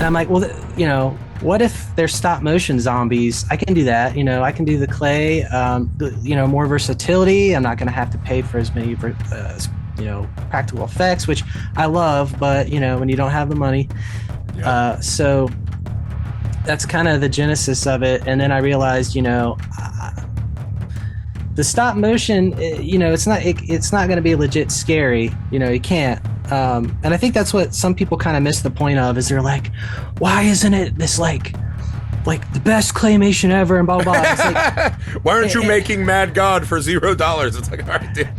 And I'm like, well, what if they're stop motion zombies? I can do that. I can do the clay, more versatility. I'm not going to have to pay for as many, practical effects, which I love, but, when you don't have the money. Yeah. So that's kind of the genesis of it. And then I realized, the stop motion, it's not going to be legit scary. You can't. And I think that's what some people kind of miss the point of, is they're like, why isn't it this like the best claymation ever and blah, blah, blah. It's like, why aren't you making Mad God for $0? It's like, all right, dude.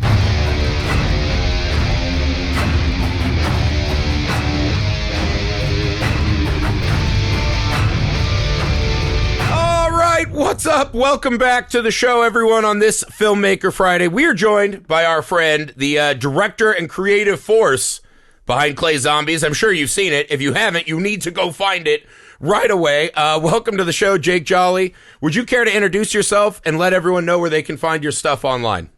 What's up? Welcome back to the show, everyone, on this Filmmaker Friday. We are joined by our friend, the director and creative force behind Clay Zombies. I'm sure you've seen it. If you haven't, you need to go find it right away. Welcome to the show, Jake Jolley. Would you care to introduce yourself and let everyone know where they can find your stuff online?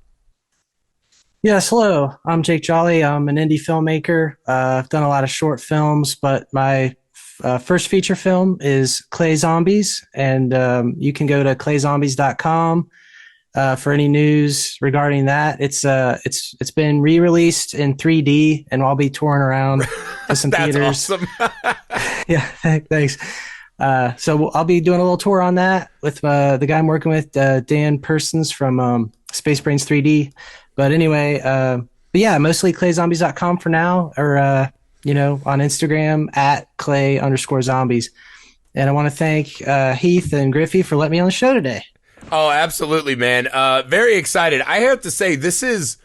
Yes, hello. I'm Jake Jolley. I'm an indie filmmaker. I've done a lot of short films, but my first feature film is Clay Zombies, and you can go to clayzombies.com for any news regarding that. It's been re-released in 3D, and I'll be touring around to some That's theaters. Awesome. Yeah, thanks. So I'll be doing a little tour on that with the guy I'm working with, Dan Persons from Space Brains 3D. But anyway, but yeah, mostly clayzombies.com for now, or on Instagram at @clay_zombies. And I want to thank Heath and Griffey for letting me on the show today. Oh, absolutely, man. Very excited. I have to say, this is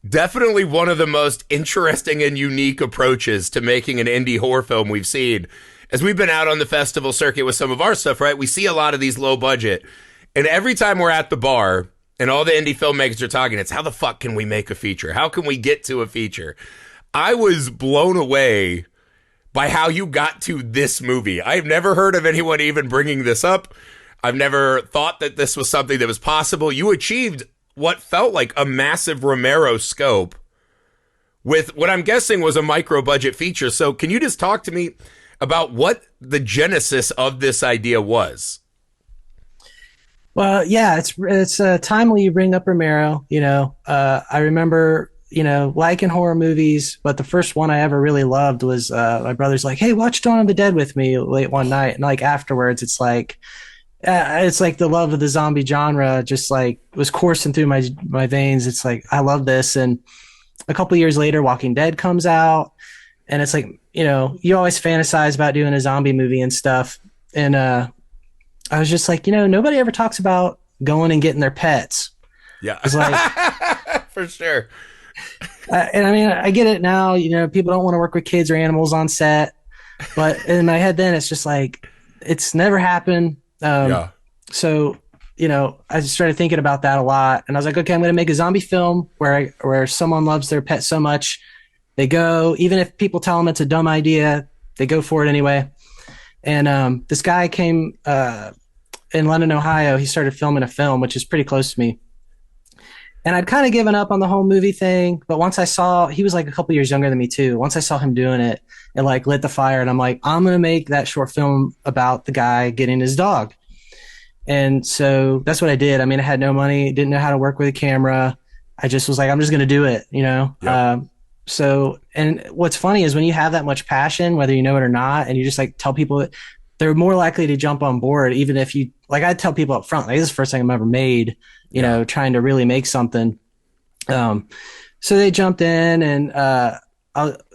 definitely one of the most interesting and unique approaches to making an indie horror film we've seen. As we've been out on the festival circuit with some of our stuff, right, we see a lot of these low budget. And every time we're at the bar and all the indie filmmakers are talking, it's how the fuck can we make a feature? How can we get to a feature? I was blown away by how you got to this movie. I've never heard of anyone even bringing this up. I've never thought that this was something that was possible. You achieved what felt like a massive Romero scope with what I'm guessing was a micro budget feature. So can you just talk to me about what the genesis of this idea was? Well, yeah, it's timely you bring up Romero. I remember liking horror movies, but the first one I ever really loved was my brother's like, hey, watch Dawn of the Dead with me late one night. And like afterwards, it's like the love of the zombie genre just like was coursing through my veins. It's like, I love this. And a couple of years later, Walking Dead comes out, and it's like, you always fantasize about doing a zombie movie and stuff. And I was just like, nobody ever talks about going and getting their pets. Yeah. It's like, for sure. And I mean, I get it now, people don't want to work with kids or animals on set, but in my head then it's just like, it's never happened. Yeah. So, I just started thinking about that a lot, and I was like, okay, I'm going to make a zombie film where someone loves their pet so much, they go, even if people tell them it's a dumb idea, they go for it anyway. And this guy came in London, Ohio. He started filming a film, which is pretty close to me. And I'd kind of given up on the whole movie thing. But once I saw, he was like a couple years younger than me too. Once I saw him doing it, it like lit the fire. And I'm like, I'm going to make that short film about the guy getting his dog. And so that's what I did. I mean, I had no money, didn't know how to work with a camera. I just was like, I'm just going to do it, Yep. So, and what's funny is when you have that much passion, whether you know it or not, and you just like tell people, they're more likely to jump on board. Even if you, like, I tell people up front, like, this is the first thing I've ever made, trying to really make something. So they jumped in, and I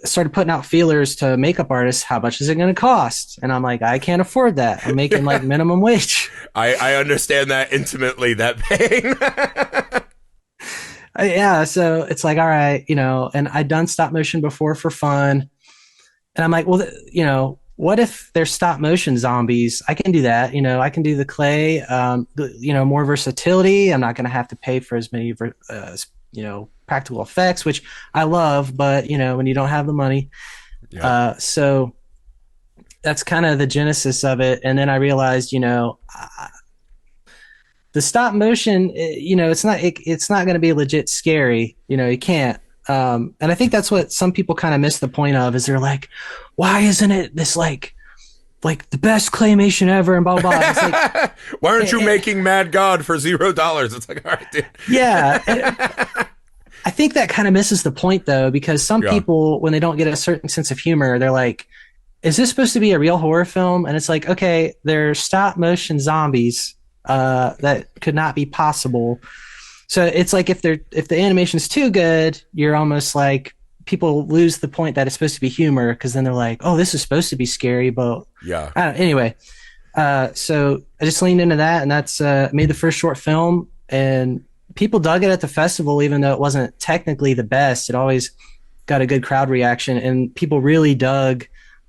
started putting out feelers to makeup artists. How much is it going to cost? And I'm like, I can't afford that. I'm making like minimum wage. I understand that intimately, that pain. Yeah. So it's like, all right, and I'd done stop motion before for fun. And I'm like, well, what if they're stop motion zombies? I can do that. I can do the clay, more versatility. I'm not going to have to pay for as many, practical effects, which I love, but when you don't have the money. Yeah. So that's kind of the genesis of it. And then I realized, the stop motion, it's not going to be legit scary. You can't. And I think that's what some people kind of miss the point of, is they're like, why isn't it this like like the best claymation ever and blah blah blah. It's like, Why aren't you making Mad God for $0? It's like, all right, dude. yeah. I think that kind of misses the point though, because some Yeah. people, when they don't get a certain sense of humor, they're like, is this supposed to be a real horror film? And it's like, okay, they're stop motion zombies. That could not be possible. So it's like if the animation is too good, you're almost like people lose the point that it's supposed to be humor, because then they're like, oh, this is supposed to be scary, but Yeah. anyway. So I just leaned into that, and that's made the first short film, and people dug it at the festival, even though it wasn't technically the best. It always got a good crowd reaction, and people really dug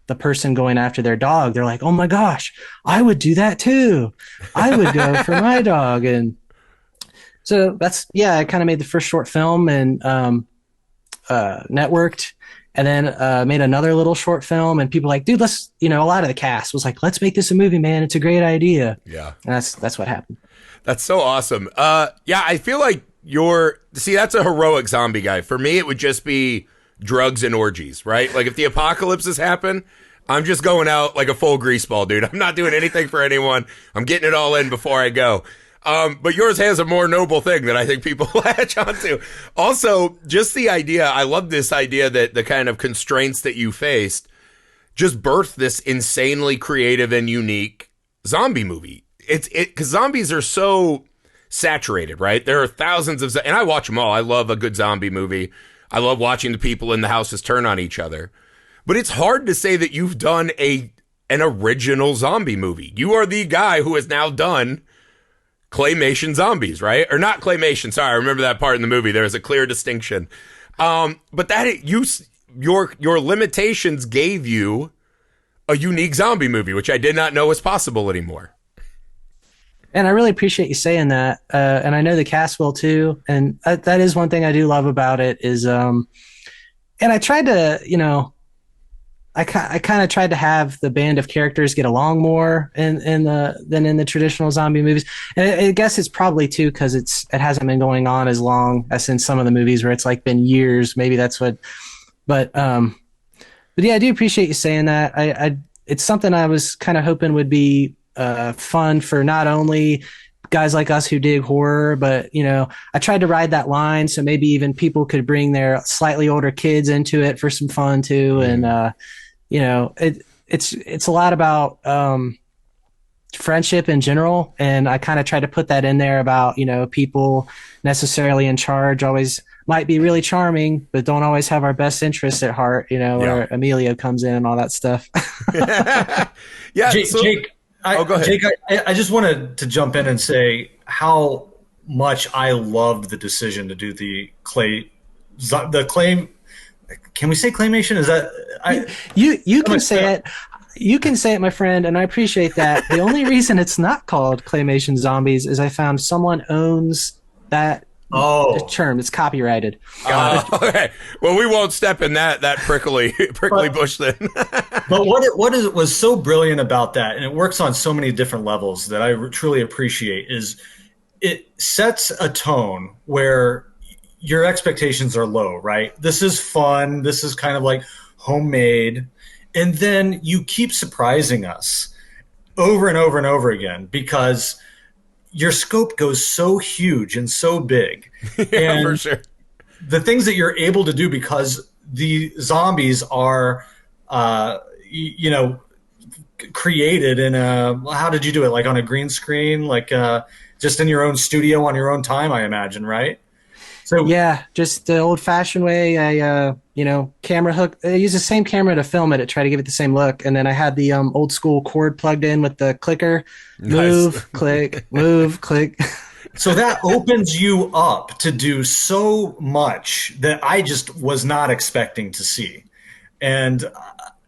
the person going after their dog. They're like, oh my gosh, I would do that too. I would go for my dog. And so that's, yeah, I kind of made the first short film and networked, and then made another little short film, and people like, dude, let's, a lot of the cast was like, let's make this a movie, man. It's a great idea. Yeah. And that's what happened. That's so awesome. Yeah, I feel like that's a heroic zombie guy. For me, it would just be drugs and orgies, right? Like if the apocalypses happen, I'm just going out like a full greaseball, dude. I'm not doing anything for anyone. I'm getting it all in before I go. But yours has a more noble thing that I think people latch onto. Also, just the idea, I love this idea that the kind of constraints that you faced just birthed this insanely creative and unique zombie movie. Because zombies are so saturated, right? There are thousands of, and I watch them all. I love a good zombie movie. I love watching the people in the houses turn on each other. But it's hard to say that you've done an original zombie movie. You are the guy who has now done claymation zombies, right? Or not claymation. Sorry, I remember that part in the movie. There is a clear distinction. But your limitations gave you a unique zombie movie, which I did not know was possible anymore. And I really appreciate you saying that. And I know the cast will too. And that is one thing I do love about it is, and I tried to, I kind of tried to have the band of characters get along more than in the traditional zombie movies. And I guess it's probably too, cause it hasn't been going on as long as in some of the movies where it's like been years. Maybe that's what, but yeah, I do appreciate you saying that. It's something I was kind of hoping would be, fun for not only guys like us who dig horror, but I tried to ride that line so maybe even people could bring their slightly older kids into it for some fun too. And it's a lot about friendship in general, and I kind of try to put that in there about people necessarily in charge always might be really charming but don't always have our best interests at heart, where Amelia comes in and all that stuff. Yeah, Jake, go ahead. Jake, I just wanted to jump in and say how much I loved the decision to do the clay. Can we say claymation? Is that you can say it? You can say it, my friend, and I appreciate that. The only reason it's not called claymation zombies is I found someone owns that term. It's copyrighted. Okay. Well, we won't step in that prickly bush then. But what was so brilliant about that, and it works on so many different levels that I truly appreciate, is it sets a tone where your expectations are low, right? This is fun. This is kind of like homemade. And then you keep surprising us over and over and over again because your scope goes so huge and so big. Yeah, and for sure. The things that you're able to do because the zombies are, created in how did you do it? Like on a green screen, like just in your own studio on your own time, I imagine, right? So yeah, just the old-fashioned way. I camera hook. I use the same camera to film it to try to give it the same look, and then I had the old school cord plugged in with the clicker. Move, Nice. click, move, click. So that opens you up to do so much that I just was not expecting to see. And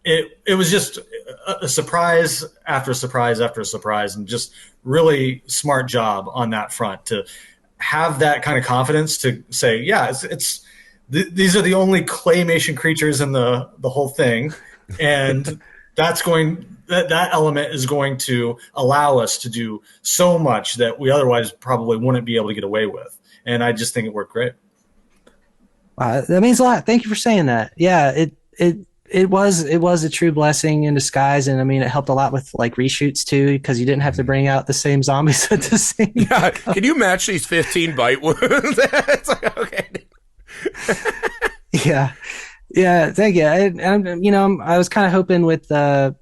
it was just a surprise after surprise after surprise, and just really smart job on that front to have that kind of confidence to say, yeah, these are the only claymation creatures in the whole thing. And that element is going to allow us to do so much that we otherwise probably wouldn't be able to get away with. And I just think it worked great. Wow, that means a lot. Thank you for saying that. Yeah, it it was a true blessing in disguise, and I mean it helped a lot with like reshoots too because you didn't have to bring out the same zombies at the same Yeah, time. can you match these 15 bite wounds? It's like, okay. Yeah, yeah, thank you. I was kind of hoping with the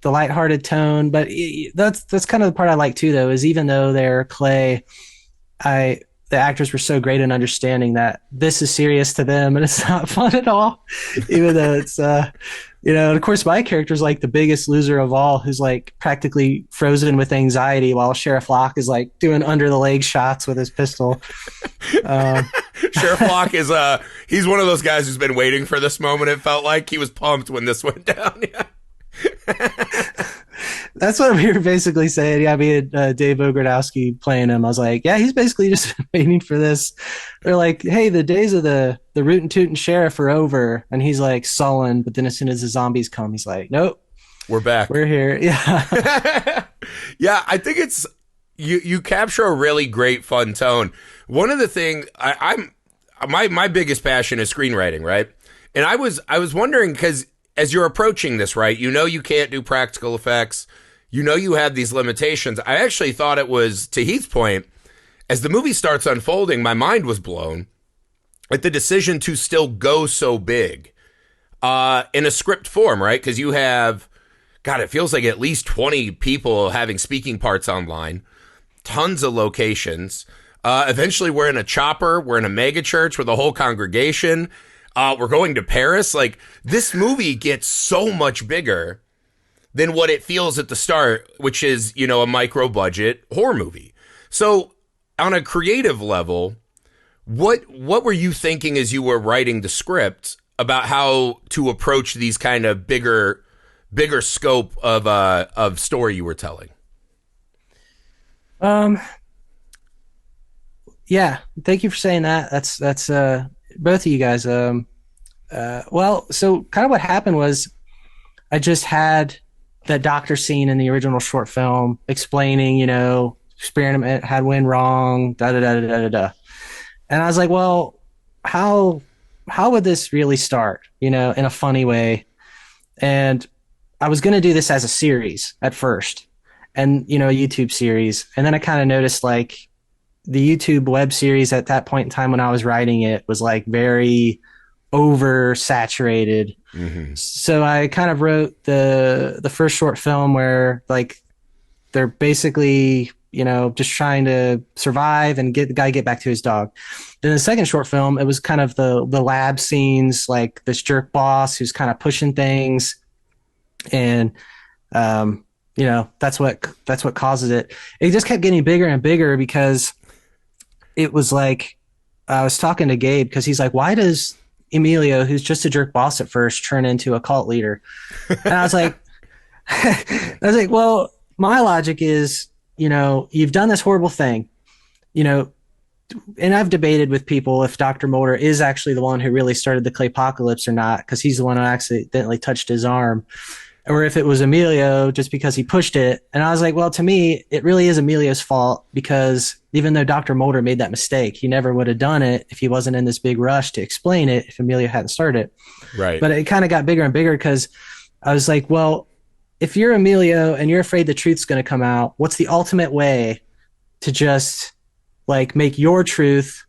lighthearted tone, but that's kind of the part I like too, though, is even though they're clay, I the actors were so great in understanding that this is serious to them and it's not fun at all, even though it's and of course my character's like the biggest loser of all, who's like practically frozen with anxiety while Sheriff Locke is like doing under the leg shots with his pistol. Sheriff Locke is he's one of those guys who's been waiting for this moment. It felt like he was pumped when this went down. Yeah. That's what we were basically saying. Yeah, me and Dave Ogrodowski playing him. I was like, yeah, he's basically just waiting for this. They're like, hey, the days of the rootin' tootin' sheriff are over, and he's like sullen. But then as soon as the zombies come, he's like, nope, We're back. we're here. Yeah, Yeah, I think it's you capture a really great fun tone. One of the things I'm my biggest passion is screenwriting, right? And I was wondering, because as you're approaching this, right, you can't do practical effects, you have these limitations. I actually thought it was, to Heath's point, as the movie starts unfolding, my mind was blown at the decision to still go so big in a script form, right? Because you have, God, it feels like at least 20 people having speaking parts online, tons of locations. Eventually, we're in a chopper. We're in a mega church with a whole congregation. We're going to Paris. Like, this movie gets so much bigger than what it feels at the start, which is, a micro budget horror movie. So on a creative level, what were you thinking as you were writing the script about how to approach these kind of bigger scope of story you were telling? yeah. Thank you for saying that. That's both of you guys. Well, so kind of what happened was I just had that doctor scene in the original short film explaining, experiment had went wrong, da da da da da da. And I was like, well, how would this really start, in a funny way? And I was going to do this as a series at first, and a YouTube series. And then I kind of noticed like the YouTube web series at that point in time when I was writing it was like very oversaturated. Mm-hmm. So I kind of wrote the first short film where like they're basically, just trying to survive and get back to his dog. Then the second short film, it was kind of the lab scenes, like this jerk boss who's kind of pushing things, and that's what causes it. It just kept getting bigger and bigger because it was like I was talking to Gabe because he's like, why does Emilio, who's just a jerk boss at first, turn into a cult leader? And I was like, well, my logic is, you've done this horrible thing, and I've debated with people if Dr. Mulder is actually the one who really started the Claypocalypse or not, because he's the one who accidentally touched his arm, or if it was Emilio just because he pushed it. And I was like, well, to me, it really is Emilio's fault, because even though Dr. Mulder made that mistake, he never would have done it if he wasn't in this big rush to explain it if Emilio hadn't started it. Right. But it kind of got bigger and bigger because I was like, well, if you're Emilio and you're afraid the truth's going to come out, what's the ultimate way to just like make your truth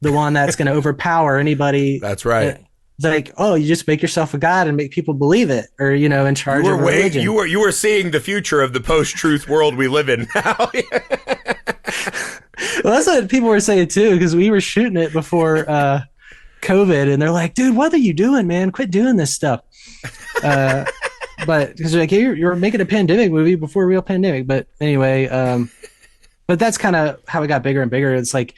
the one that's going to overpower anybody? That's right. It's like, oh, you just make yourself a god and make people believe it, or in charge of religion. You were seeing the future of the post-truth world we live in now. Well, that's what people were saying too, because we were shooting it before COVID, and they're like, "Dude, what are you doing, man? Quit doing this stuff." But because like you're making a pandemic movie before a real pandemic. But anyway, but that's kind of how it got bigger and bigger. It's like,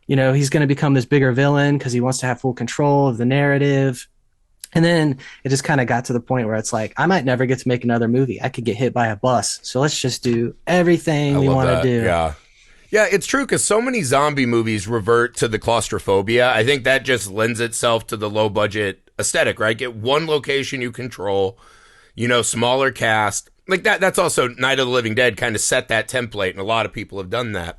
he's going to become this bigger villain because he wants to have full control of the narrative. And then it just kind of got to the point where it's like, I might never get to make another movie. I could get hit by a bus. So let's just do everything we want to do. Yeah. Yeah, it's true, because so many zombie movies revert to the claustrophobia. I think that just lends itself to the low budget aesthetic, right? Get one location you control, smaller cast. Like that's also Night of the Living Dead kind of set that template, and a lot of people have done that.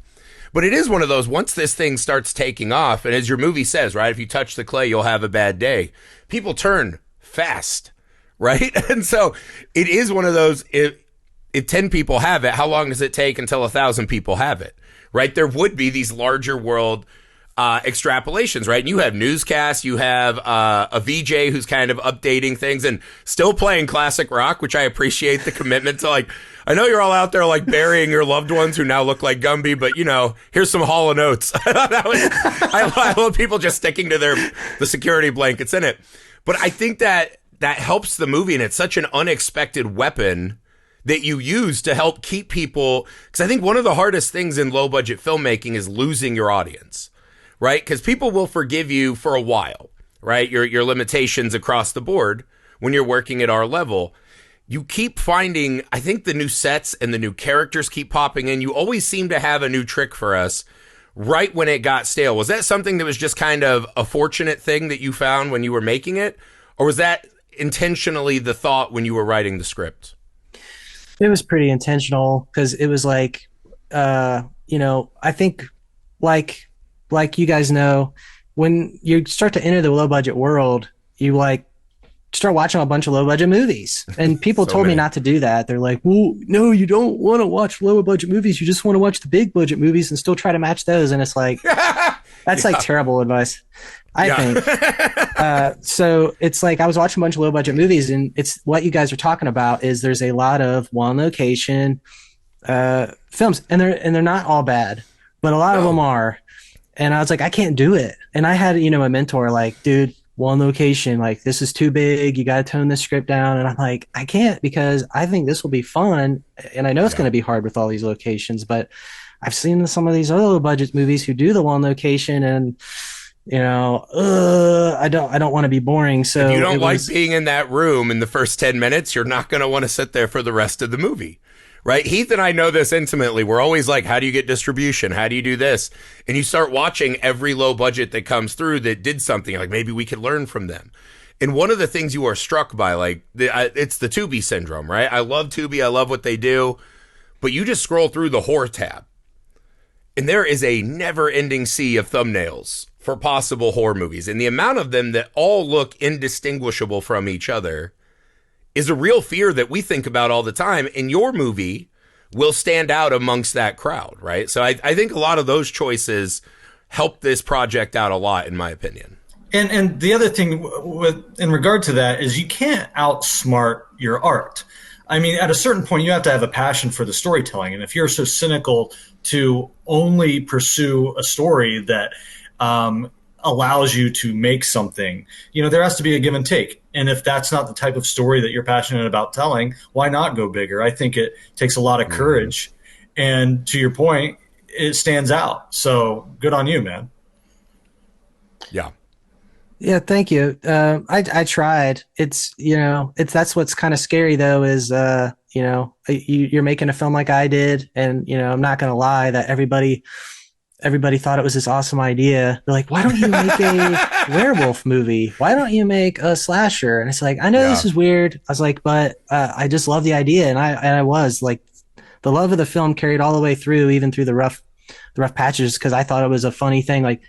But it is one of those, once this thing starts taking off, and as your movie says, right, if you touch the clay, you'll have a bad day. People turn fast. right? And so it is one of those, if 10 people have it, how long does it take until 1,000 people have it, right? There would be these larger world extrapolations, right? And you have newscasts, you have a VJ who's kind of updating things and still playing classic rock, which I appreciate the commitment to. Like, I know you're all out there like burying your loved ones who now look like Gumby, but you know, here's some Hall & Oates. I love people just sticking to the security blankets in it. But I think that helps the movie, and it's such an unexpected weapon that you use to help keep people, because I think one of the hardest things in low budget filmmaking is losing your audience, right? Because people will forgive you for a while, right? Your limitations across the board when you're working at our level. You keep finding, I think the new sets and the new characters keep popping in. You always seem to have a new trick for us right when it got stale. Was that something that was just kind of a fortunate thing that you found when you were making it? Or was that intentionally the thought when you were writing the script? It was pretty intentional because it was like, I think like you guys know, when you start to enter the low budget world, you like start watching a bunch of low budget movies, and people told me not to do that. They're like, well, no, you don't want to watch low budget movies. You just want to watch the big budget movies and still try to match those. And it's like, that's like terrible advice, I think. So it's like, I was watching a bunch of low budget movies, and it's what you guys are talking about is there's a lot of one location films, and they're not all bad, but a lot of them are. And I was like, I can't do it. And I had, a mentor like, dude, one location, like this is too big. You got to tone the script down. And I'm like, I can't, because I think this will be fun. And I know it's going to be hard with all these locations, but I've seen some of these other low budget movies who do the one location, and I don't want to be boring. So if you don't like being in that room in the first 10 minutes, you're not going to want to sit there for the rest of the movie. Right? Heath and I know this intimately. We're always like, how do you get distribution? How do you do this? And you start watching every low budget that comes through that did something, like maybe we could learn from them. And one of the things you are struck by, like, it's the Tubi syndrome, right? I love Tubi. I love what they do. But you just scroll through the horror tab, and there is a never-ending sea of thumbnails for possible horror movies. And the amount of them that all look indistinguishable from each other is a real fear that we think about all the time. And your movie will stand out amongst that crowd, right? So I think a lot of those choices help this project out a lot, in my opinion. And the other thing in regard to that is you can't outsmart your art. I mean, at a certain point, you have to have a passion for the storytelling. And if you're so cynical to only pursue a story that allows you to make something, there has to be a give and take. And if that's not the type of story that you're passionate about telling, why not go bigger? I think it takes a lot of courage. And to your point, it stands out. So good on you, man. Yeah. Yeah, thank you. I tried. That's what's kind of scary though, is you're making a film like I did, and I'm not gonna lie that everybody thought it was this awesome idea. They're like, why don't you make a werewolf movie? Why don't you make a slasher? And it's like, I know this is weird. I was like, but I just love the idea, and I was like, the love of the film carried all the way through, even through the rough patches, because I thought it was a funny thing. Like,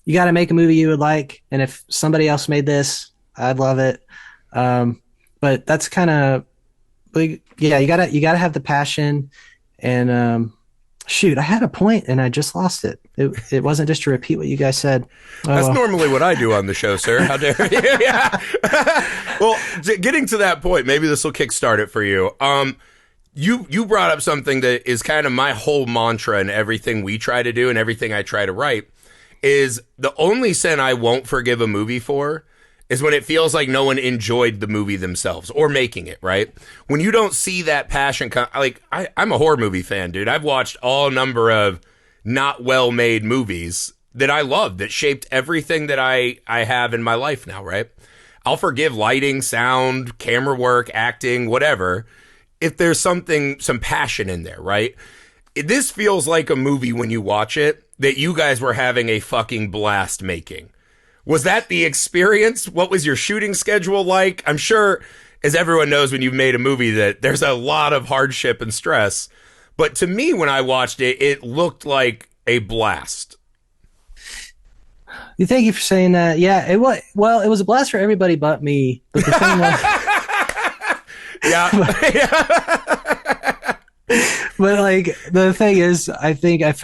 you got to make a movie you would like, and if somebody else made this, I'd love it. But that's kind of like, yeah, you gotta have the passion. And shoot, I had a point and I just lost it. It wasn't just to repeat what you guys said. That's normally what I do on the show, sir. How dare you? Yeah. Well, getting to that point, maybe this will kickstart it for you. You brought up something that is kind of my whole mantra in everything we try to do and everything I try to write, is the only sin I won't forgive a movie for is when it feels like no one enjoyed the movie themselves or making it, right? When you don't see that passion, I'm a horror movie fan, dude. I've watched all number of not well-made movies that I love, that shaped everything that I have in my life now, right? I'll forgive lighting, sound, camera work, acting, whatever, if there's some passion in there, right? This feels like a movie when you watch it that you guys were having a fucking blast making. Was that the experience? What was your shooting schedule like? I'm sure, as everyone knows when you've made a movie, that there's a lot of hardship and stress. But to me, when I watched it, it looked like a blast. Thank you for saying that. Yeah, it was. Well, it was a blast for everybody but me. But the thing was, Yeah. But like the thing is, I think I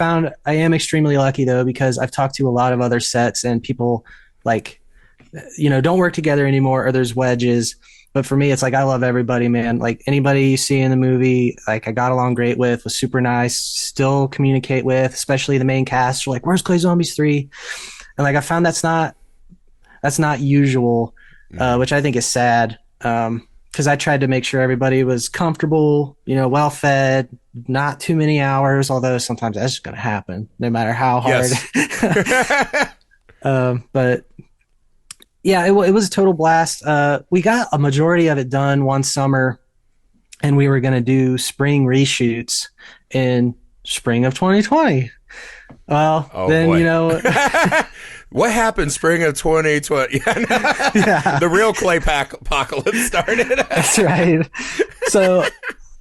am extremely lucky though, because I've talked to a lot of other sets and people like, don't work together anymore, or there's wedges. But for me, it's like I love everybody, man. Like anybody you see in the movie, like I got along great with, was super nice, still communicate with, especially the main cast. You're like, where's Clay Zombies 3? And like I found that's not usual, which I think is sad. Because I tried to make sure everybody was comfortable, well fed, not too many hours, although sometimes that's just going to happen no matter how hard. Yes. But yeah, it was a total blast. We got a majority of it done one summer, and we were going to do spring reshoots in spring of 2020. Well, Oh, then, boy. What happened spring of 2020? yeah, The real Claypocalypse started. that's right. So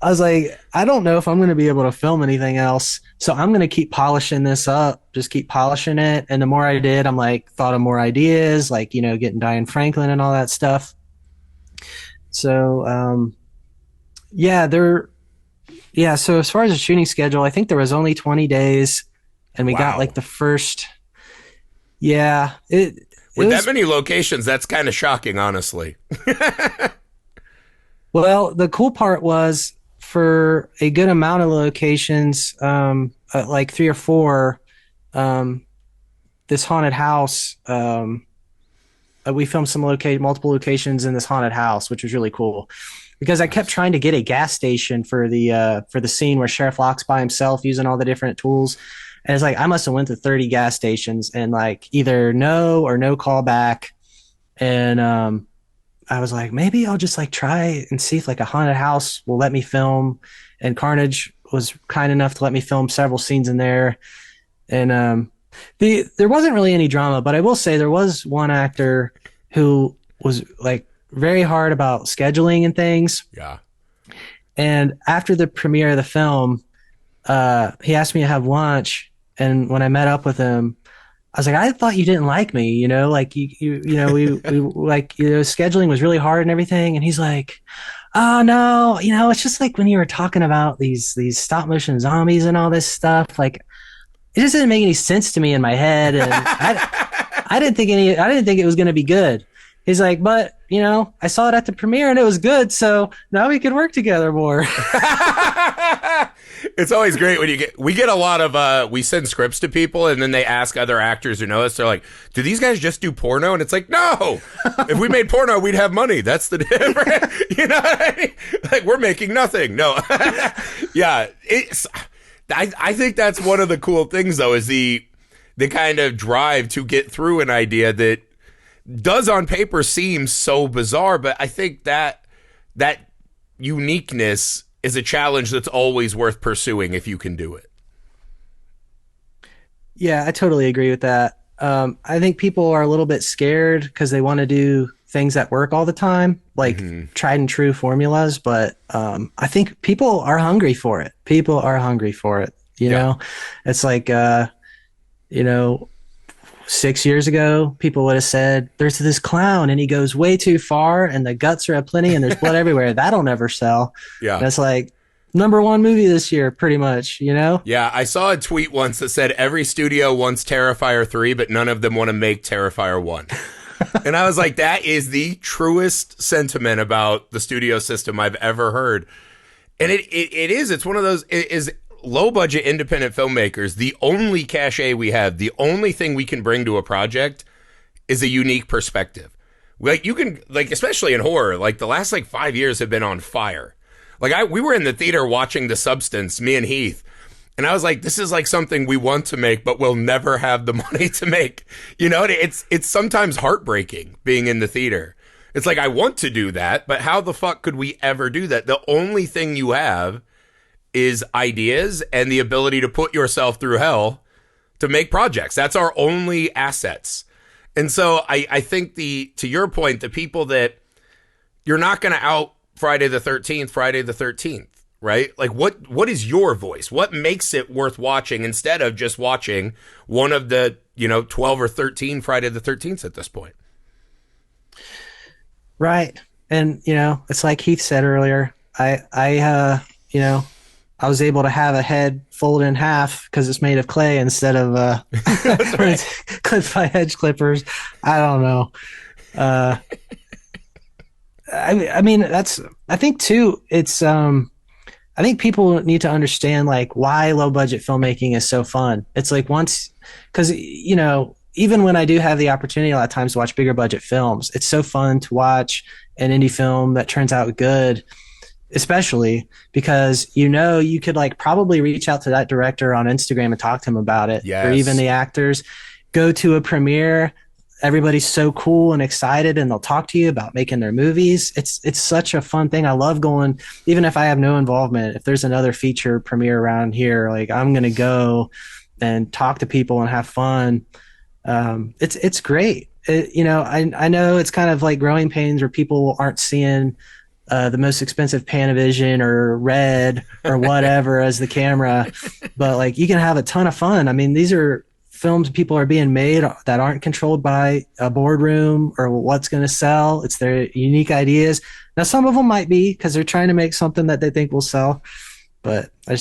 I was like, I don't know if I'm going to be able to film anything else. So I'm going to keep polishing this up, just keep polishing it. And the more I did, I'm like, thought of more ideas, like, getting Diane Franklin and all that stuff. So, so as far as the shooting schedule, I think there was only 20 days and we got like the first, With that many locations, that's kind of shocking, honestly. Well, the cool part was for a good amount of locations, like 3 or 4, this haunted house, we filmed multiple locations in this haunted house, which was really cool because I kept trying to get a gas station for the scene where Sheriff Locke's by himself using all the different tools. And it's like, I must have went to 30 gas stations and like either no or no call back. And, I was like, maybe I'll just like try and see if like a haunted house will let me film. And Carnage was kind enough to let me film several scenes in there. And there wasn't really any drama, but I will say there was one actor who was like very hard about scheduling and things. Yeah. And after the premiere of the film, he asked me to have lunch. And when I met up with him, I was like, I thought you didn't like me, like we like, scheduling was really hard and everything. And he's like, oh no, it's just like when you were talking about these stop motion zombies and all this stuff, like it just didn't make any sense to me in my head. And I didn't think it was going to be good. He's like, but I saw it at the premiere and it was good. So now we could work together more. It's always great when we get a lot of, we send scripts to people and then they ask other actors who know us. They're like, do these guys just do porno? And it's like, no, if we made porno, we'd have money. That's the difference. You know what I mean? Like we're making nothing. No. Yeah. I think that's one of the cool things though, is the kind of drive to get through an idea that does on paper seem so bizarre, but I think that uniqueness is a challenge that's always worth pursuing if you can do it. Yeah, I totally agree with that. I think people are a little bit scared because they want to do things that work all the time, like tried and true formulas. But I think people are hungry for it. You know, it's like, 6 years ago, people would have said, there's this clown and he goes way too far and the guts are aplenty and there's blood everywhere. That'll never sell. Yeah. That's like #1 movie this year, pretty much, Yeah, I saw a tweet once that said every studio wants Terrifier 3, but none of them want to make Terrifier 1. And I was like, that is the truest sentiment about the studio system I've ever heard. And it's one of those, it is low budget independent filmmakers. The only cachet we have, the only thing we can bring to a project is a unique perspective. Like you can, like, especially in horror, like the last 5 years have been on fire. Like we were in the theater watching The Substance, me and Heath. And I was like, this is like something we want to make, but we'll never have the money to make. It's sometimes heartbreaking being in the theater. It's like, I want to do that, but how the fuck could we ever do that? The only thing you have is ideas and the ability to put yourself through hell to make projects. That's our only assets. And so I think to your point, the people that you're not going to out Friday the 13th, right? Like what is your voice? What makes it worth watching instead of just watching one of the, 12 or 13 Friday the 13th at this point? Right. And, it's like Heath said earlier, I was able to have a head folded in half because it's made of clay instead of That's when right. it's clipped by edge clippers. I don't know. Uh, I mean, I think too, I think people need to understand like why low budget filmmaking is so fun. It's like because, even when I do have the opportunity a lot of times to watch bigger budget films, it's so fun to watch an indie film that turns out good, especially because you could like probably reach out to that director on Instagram and talk to him about it, or even Yes. the actors. Go to a premiere, everybody's so cool and excited, and they'll talk to you about making their movies. It's such a fun thing. I love going, even if I have no involvement. If there's another feature premiere around here, like I'm gonna go and talk to people and have fun. It's great. I know it's kind of like growing pains where people aren't seeing the most expensive Panavision or Red or whatever as the camera, but like you can have a ton of fun. I mean, these are films people are being made that aren't controlled by a boardroom or what's going to sell. It's their unique ideas. Now, some of them might be because they're trying to make something that they think will sell. But I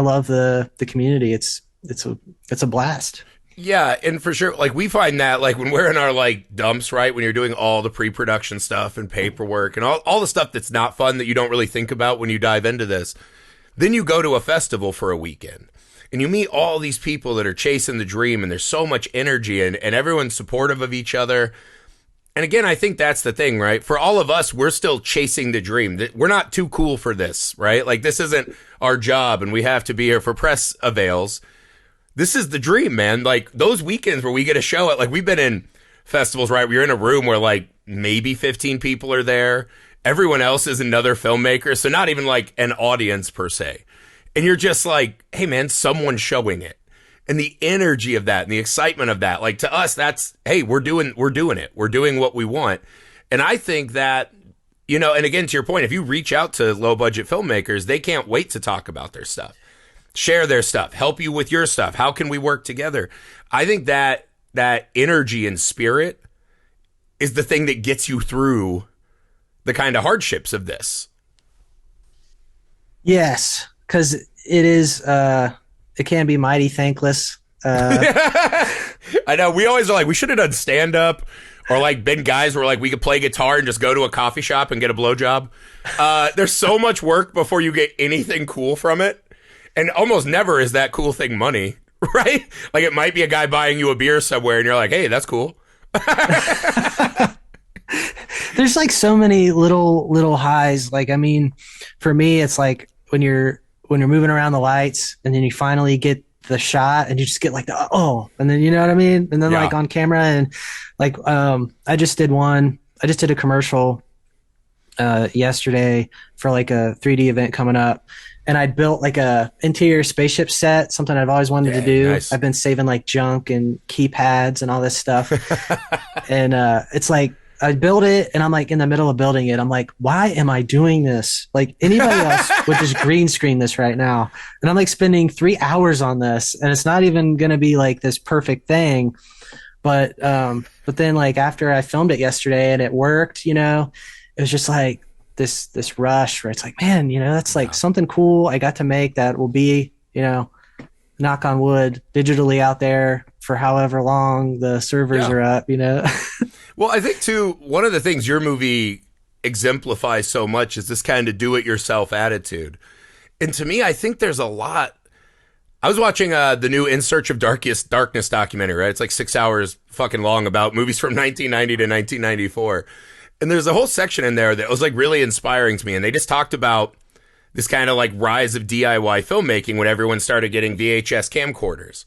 love the community. It's a blast. Yeah, and for sure, like we find that like when we're in our like dumps, right? When you're doing all the pre-production stuff and paperwork and all the stuff that's not fun that you don't really think about when you dive into this, then you go to a festival for a weekend and you meet all these people that are chasing the dream and there's so much energy and everyone's supportive of each other. And again, I think that's the thing, right? For all of us, we're still chasing the dream. We're not too cool for this, right? Like this isn't our job and we have to be here for press avails. This is the dream, man. Like those weekends where we get a show at, like we've been in festivals, right? We're in a room where like maybe 15 people are there. Everyone else is another filmmaker. So not even like an audience per se. And you're just like, hey man, someone's showing it. And the energy of that and the excitement of that, like to us, that's, hey, we're doing it. We're doing what we want. And I think that, and again, to your point, if you reach out to low budget filmmakers, they can't wait to talk about their stuff. Share their stuff, help you with your stuff. How can we work together? I think that energy and spirit is the thing that gets you through the kind of hardships of this. Yes, because it can be mighty thankless. I know we always are like, we should have done stand up or like been guys where like we could play guitar and just go to a coffee shop and get a blowjob. There's so much work before you get anything cool from it. And almost never is that cool thing money, right? Like it might be a guy buying you a beer somewhere and you're like, hey, that's cool. There's like so many little highs. Like, I mean, for me, it's like when you're moving around the lights and then you finally get the shot and you just get like and then you know what I mean? And then Yeah. like on camera and like I just did a commercial yesterday for like a 3D event coming up. And I built like a interior spaceship set, something I've always wanted to do. Nice. I've been saving like junk and keypads and all this stuff. And it's like I built it and I'm like in the middle of building it. I'm like, why am I doing this? Like anybody else would just green screen this right now. And I'm like spending 3 hours on this and it's not even going to be like this perfect thing. But then like after I filmed it yesterday and it worked, it was just like, this rush where it's like, man, that's like something cool I got to make that will be, knock on wood, digitally out there for however long the servers are up, Well, I think too, one of the things your movie exemplifies so much is this kind of do-it-yourself attitude. And to me, I think there's a lot. I was watching the new In Search of Darkness documentary, right? It's like 6 hours fucking long about movies from 1990 to 1994. And there's a whole section in there that was like really inspiring to me. And they just talked about this kind of like rise of DIY filmmaking when everyone started getting VHS camcorders.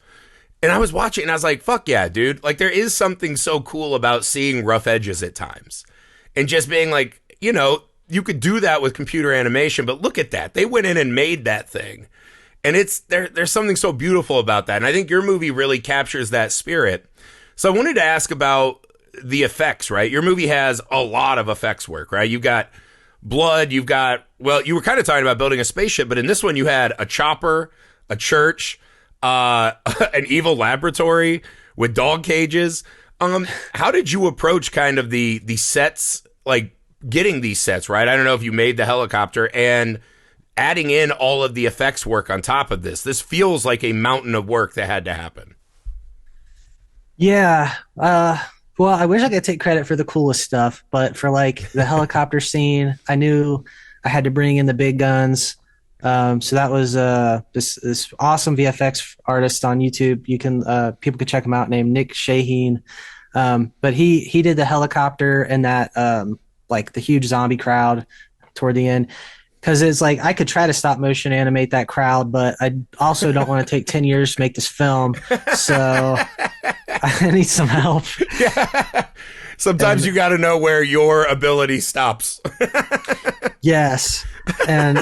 And I was watching and I was like, fuck yeah, dude. Like there is something so cool about seeing rough edges at times. And just being like, you could do that with computer animation, but look at that. They went in and made that thing. And there's something so beautiful about that. And I think your movie really captures that spirit. So I wanted to ask about the effects, right? Your movie has a lot of effects work, right? You've got blood, you were kind of talking about building a spaceship, but in this one you had a chopper, a church, an evil laboratory with dog cages. How did you approach kind of the sets, like getting these sets, right? I don't know if you made the helicopter and adding in all of the effects work on top of this. This feels like a mountain of work that had to happen. Yeah. Well, I wish I could take credit for the coolest stuff, but for like the helicopter scene, I knew I had to bring in the big guns. So that was this awesome VFX artist on YouTube. You can people could check him out, named Nick Shaheen. But he did the helicopter and that like the huge zombie crowd toward the end. Because it's like I could try to stop motion animate that crowd, but I also don't want to take 10 years to make this film. So I need some help. Yeah. Sometimes you got to know where your ability stops. Yes. And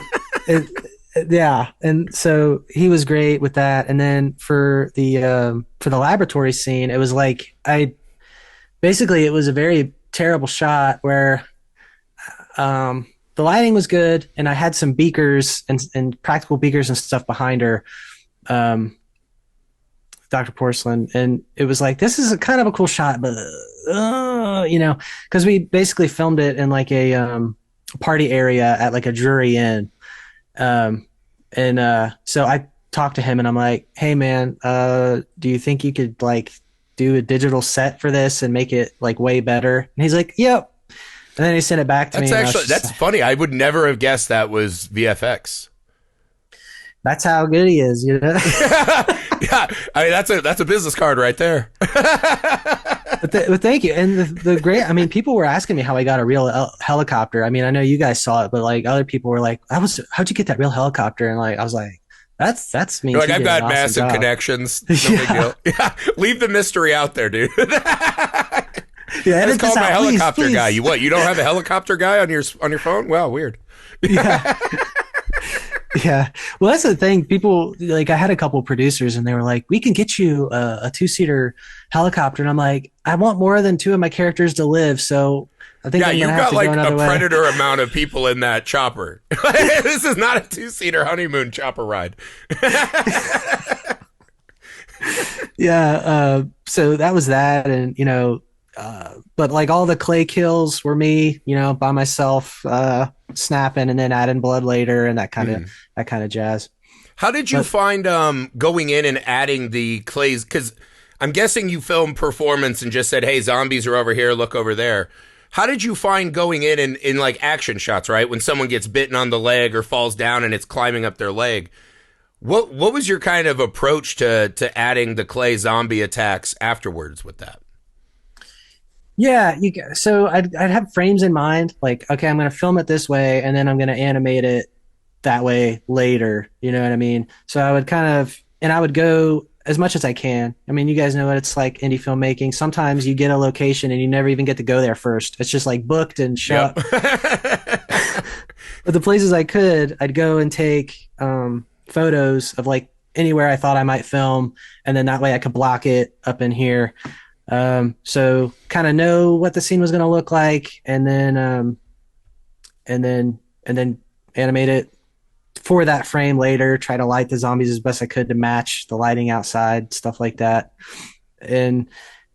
yeah. And so he was great with that. And then for the laboratory scene, it was like it was a very terrible shot where the lighting was good, and I had some beakers and practical beakers and stuff behind her, Dr. Porcelain, and it was like, this is a kind of a cool shot, but because we basically filmed it in like a party area at like a Drury Inn, so I talked to him and I'm like, hey man, do you think you could like do a digital set for this and make it like way better? And he's like, yep. And then he sent it back to me. That's funny. I would never have guessed that was VFX. That's how good he is, you know. Yeah, I mean that's a business card right there. But thank you. And the great, I mean, people were asking me how I got a real helicopter. I mean, I know you guys saw it, but like other people were like, how'd you get that real helicopter? And like I was like, that's me. You're like, I've got massive connections. No big deal. Yeah, leave the mystery out there, dude. Yeah, let's call my helicopter please. guy. You don't have a helicopter guy on your phone? Wow, weird. Yeah. Yeah. Well, that's the thing. People like, I had a couple producers and they were like, we can get you a 2-seater helicopter. And I'm like, I want more than 2 of my characters to live. So I think you've got like a predator amount of people in that chopper. This is not a 2-seater honeymoon chopper ride. Yeah. So that was that. And, but like all the clay kills were me, by myself, snapping and then adding blood later and that kind of jazz. How did you find going in and adding the clays? Because I'm guessing you filmed performance and just said, hey, zombies are over here, look over there. How did you find going in like action shots, right? When someone gets bitten on the leg or falls down and it's climbing up their leg. What was your kind of approach to adding the clay zombie attacks afterwards with that? Yeah, so I'd have frames in mind, like, okay, I'm going to film it this way, and then I'm going to animate it that way later. You know what I mean? So I would I would go as much as I can. I mean, you guys know what it's like indie filmmaking. Sometimes you get a location and you never even get to go there first. It's just like booked and shut. Yep. But the places I could, I'd go and take photos of like anywhere I thought I might film, and then that way I could block it up in here. So kind of know what the scene was going to look like, and then animate it for that frame later, try to light the zombies as best I could to match the lighting outside, stuff like that. And,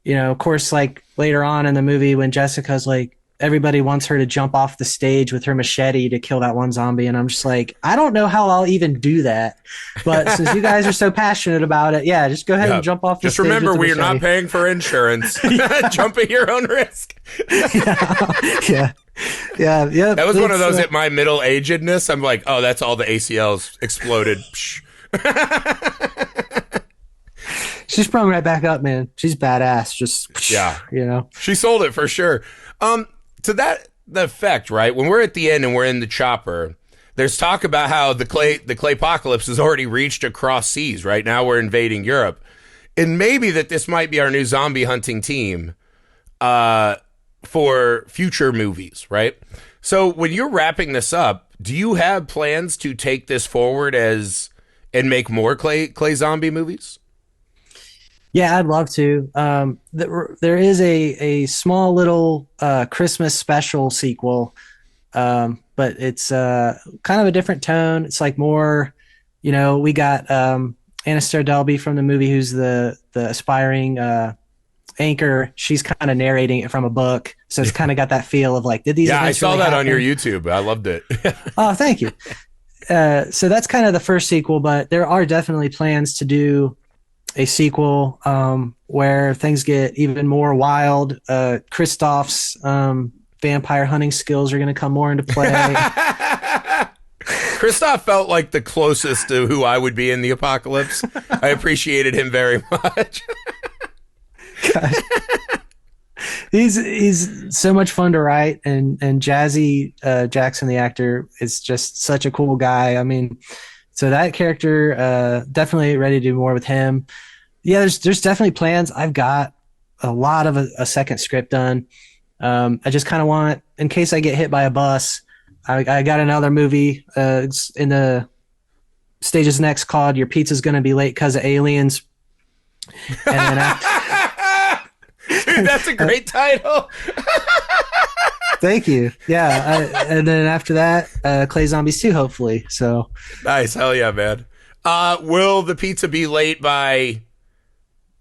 of course, like later on in the movie when Jessica's like, everybody wants her to jump off the stage with her machete to kill that one zombie. And I'm just like, I don't know how I'll even do that. But since you guys are so passionate about it, yeah, just go ahead and jump off the stage. Just remember, we are not paying for insurance. Jump at your own risk. Yeah. That was one of those at my middle-agedness. I'm like, oh, that's all the ACLs exploded. She sprung right back up, man. She's badass. Just, yeah. She sold it for sure. To the effect, right? When we're at the end and we're in the chopper, there's talk about how the Claypocalypse has already reached across seas. Right now, we're invading Europe, and maybe that this might be our new zombie hunting team for future movies, right? So, when you're wrapping this up, do you have plans to take this forward and make more clay zombie movies? Yeah, I'd love to. There is a small little Christmas special sequel, but it's kind of a different tone. It's like more, we got Anastasia Delby from the movie, who's the aspiring anchor, she's kind of narrating it from a book, so it's kind of got that feel of like, did these? Yeah, I events saw really that happen? on your YouTube. I loved it. Oh, thank you. So that's kind of the first sequel, but there are definitely plans to do a sequel where things get even more wild. Kristoff's vampire hunting skills are going to come more into play. Kristoff felt like the closest to who I would be in the apocalypse. I appreciated him very much. He's so much fun to write, and Jazzy Jackson, the actor, is just such a cool guy. I mean, so that character, definitely ready to do more with him. Yeah, there's definitely plans. I've got a lot of a second script done. I just kind of want, in case I get hit by a bus, I got another movie. It's in the stages next called "Your Pizza's Gonna Be Late 'Cause of Aliens." And then after, Dude, that's a great title. thank you. Yeah, and then after that, Clay Zombies 2, hopefully. So Nice. Hell yeah, man. Will the pizza be late by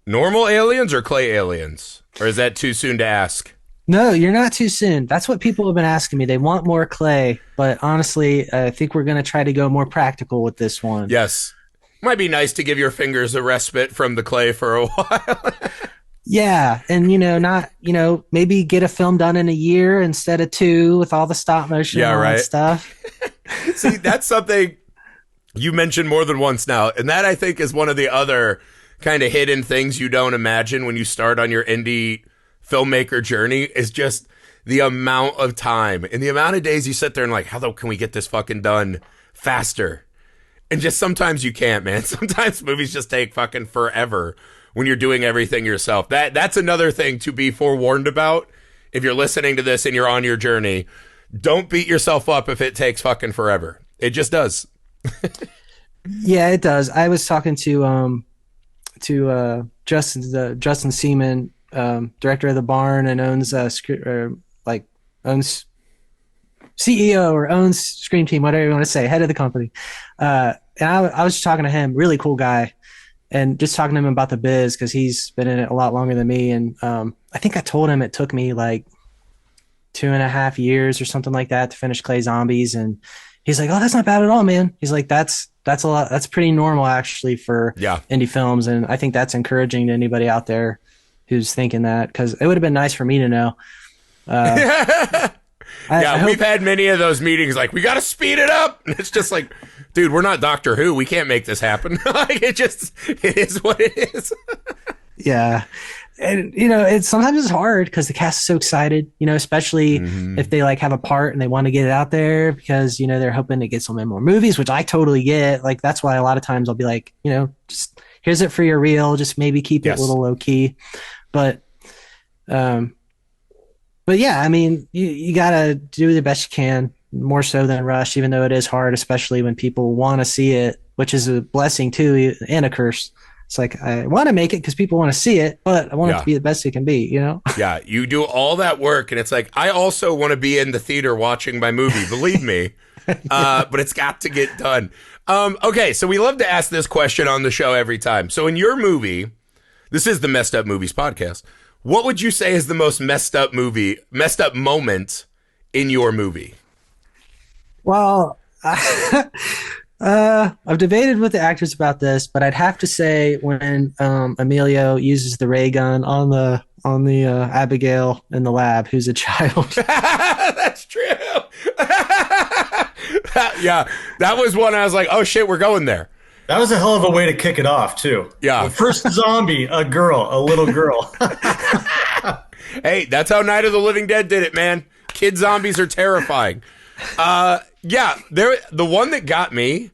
normal aliens or Clay aliens? Or is that too soon to ask? no, you're not too soon. That's what people have been asking me. They want more Clay, but honestly, I think we're going to try to go more practical with this one. Yes. Might be nice to give your fingers a respite from the clay for a while. Yeah, and not maybe get a film done in a year instead of 2 with all the stop motion Yeah, and all right. that stuff. See, that's something you mentioned more than once now. And that, I think, is one of the other kind of hidden things you don't imagine when you start on your indie filmmaker journey, is just the amount of time and the amount of days you sit there and like, how can we get this fucking done faster? And just sometimes you can't, man. Sometimes movies just take fucking forever when you're doing everything yourself. That's another thing to be forewarned about. If you're listening to this and you're on your journey, don't beat yourself up if it takes fucking forever. It just does. Yeah, it does. I was talking to Justin Seaman, director of The Barn, and owns owns CEO or owns Scream Team, whatever you want to say, head of the company. And I was just talking to him, really cool guy, and just talking to him about the biz because he's been in it a lot longer than me. And I think I told him it took me like 2.5 years or something like that to finish Clay Zombies, and he's like, "Oh, that's not bad at all, man." He's like, "That's a lot. That's pretty normal actually for indie films," and I think that's encouraging to anybody out there who's thinking that, because it would have been nice for me to know. We've had many of those meetings like, we got to speed it up. And it's just like, dude, we're not Doctor Who. We can't make this happen. Like, it is what it is. Yeah. And, sometimes it's hard because the cast is so excited, especially if they like have a part and they want to get it out there because, they're hoping to get some more movies, which I totally get. Like, that's why a lot of times I'll be like, just here's it for your reel. Just maybe keep it a little low key. But yeah, I mean, you got to do the best you can, more so than rush, even though it is hard, especially when people want to see it, which is a blessing too, and a curse. It's like, I want to make it because people want to see it, but I want it to be the best it can be, Yeah, you do all that work, and it's like, I also want to be in the theater watching my movie, believe me. But it's got to get done. Okay, so we love to ask this question on the show every time. So in your movie, this is the Messed Up Movies podcast, what would you say is the most messed up moment in your movie? Well, I've debated with the actors about this, but I'd have to say when Emilio uses the ray gun on the Abigail in the lab, who's a child. That's true. Yeah, that was one I was like, oh shit, we're going there. That was a hell of a way to kick it off, too. Yeah. The first zombie, a little girl. Hey, that's how Night of the Living Dead did it, man. Kid zombies are terrifying. Yeah, the one that got me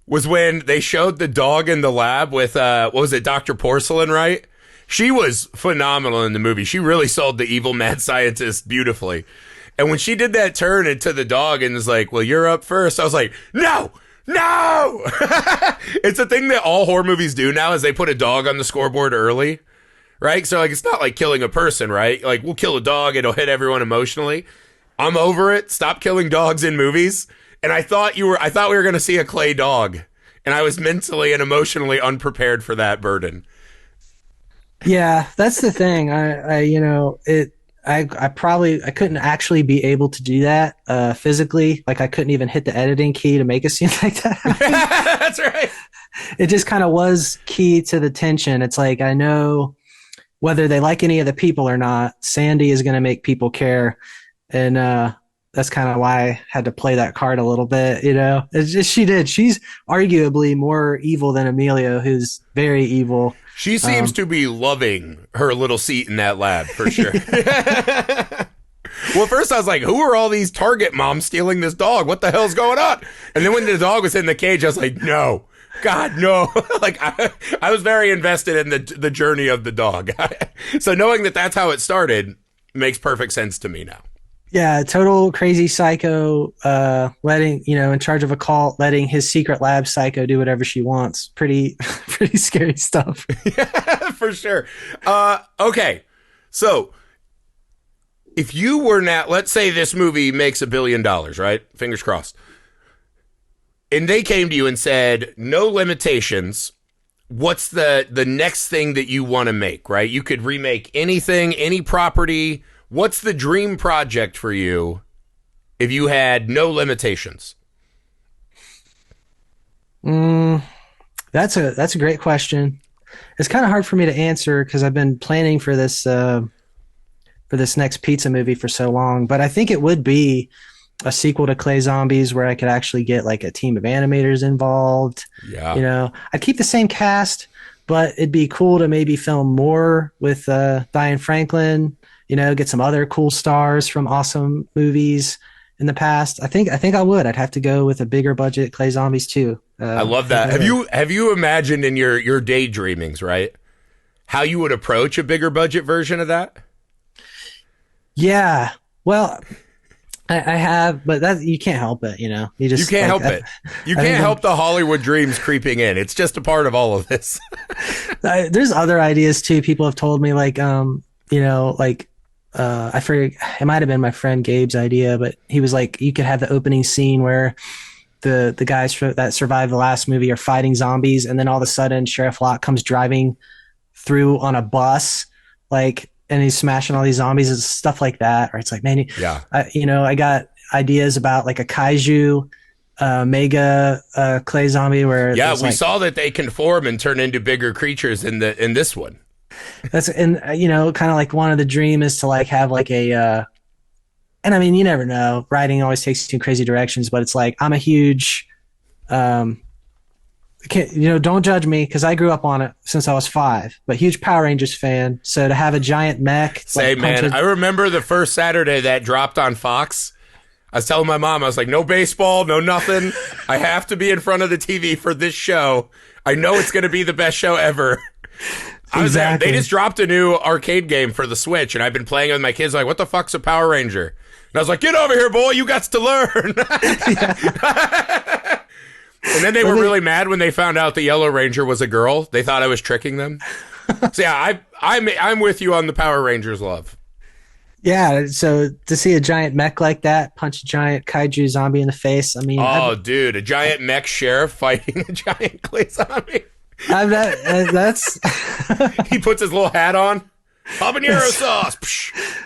was when they showed the dog in the lab with, what was it, Dr. Porcelain, right? She was phenomenal in the movie. She really sold the evil mad scientist beautifully. And when she did that turn into the dog and was like, well, you're up first, I was like, no! It's a thing that all horror movies do now is they put a dog on the scoreboard early, right? So like, it's not like killing a person, right? Like, we'll kill a dog, it'll hit everyone emotionally. I'm over it. Stop killing dogs in movies. And I thought we were going to see a clay dog. And I was mentally and emotionally unprepared for that burden. Yeah, that's the thing. I couldn't actually be able to do that physically. Like I couldn't even hit the editing key to make a scene like that happen. That's right. It just kind of was key to the tension. It's like I know whether they like any of the people or not, Sandy is going to make people care, and that's kind of why I had to play that card a little bit. It's just she did. She's arguably more evil than Emilio, who's very evil. She seems to be loving her little seat in that lab for sure. Well, first I was like, who are all these Target moms stealing this dog? What the hell's going on? And then when the dog was in the cage, I was like, no, God, no. Like I was very invested in the journey of the dog. So knowing that that's how it started makes perfect sense to me now. Yeah, total crazy psycho, letting, in charge of a cult, letting his secret lab psycho do whatever she wants. Pretty, pretty scary stuff. Yeah, for sure. Okay. So if you were now, let's say this movie makes $1 billion, right? Fingers crossed. And they came to you and said, no limitations. What's the next thing that you want to make, right? You could remake anything, any property. What's the dream project for you if you had no limitations? That's a great question. It's kind of hard for me to answer because I've been planning for this next pizza movie for so long. But I think it would be a sequel to Clay Zombies where I could actually get like a team of animators involved. Yeah. I'd keep the same cast, but it'd be cool to maybe film more with Diane Franklin. Get some other cool stars from awesome movies in the past. I think I would. I'd have to go with a bigger budget Clay Zombies too. I love that. Have you imagined in your daydreamings, right, how you would approach a bigger budget version of that? Yeah. Well, I have, but that you can't help it. You can't help it. You can't help the Hollywood dreams creeping in. It's just a part of all of this. There's other ideas too. People have told me I forget, it might have been my friend Gabe's idea, but he was like, you could have the opening scene where the guys that survived the last movie are fighting zombies, and then all of a sudden Sheriff Locke comes driving through on a bus, and he's smashing all these zombies and stuff like that. Or it's like, man, yeah, I got ideas about like a kaiju mega clay zombie where we saw that they can form and turn into bigger creatures in this one. That's kind of like one of the dream is to like have like a and I mean you never know, writing always takes you in crazy directions, but it's like I'm a huge don't judge me because I grew up on it since I was 5, but huge Power Rangers fan, so to have a giant mech I remember the first Saturday that dropped on Fox. I was telling my mom, I was like, no baseball, no nothing. I have to be in front of the TV for this show. I know it's going to be the best show ever. Exactly. They just dropped a new arcade game for the Switch, and I've been playing it with my kids. Like, what the fuck's a Power Ranger? And I was like, get over here, boy. You got to learn. And then they were really mad when they found out the Yellow Ranger was a girl. They thought I was tricking them. So yeah, I'm with you on the Power Rangers love. Yeah, so to see a giant mech like that punch a giant kaiju zombie in the face, I mean, dude, a giant mech sheriff fighting a giant clay zombie. That's he puts his little hat on. Habanero sauce.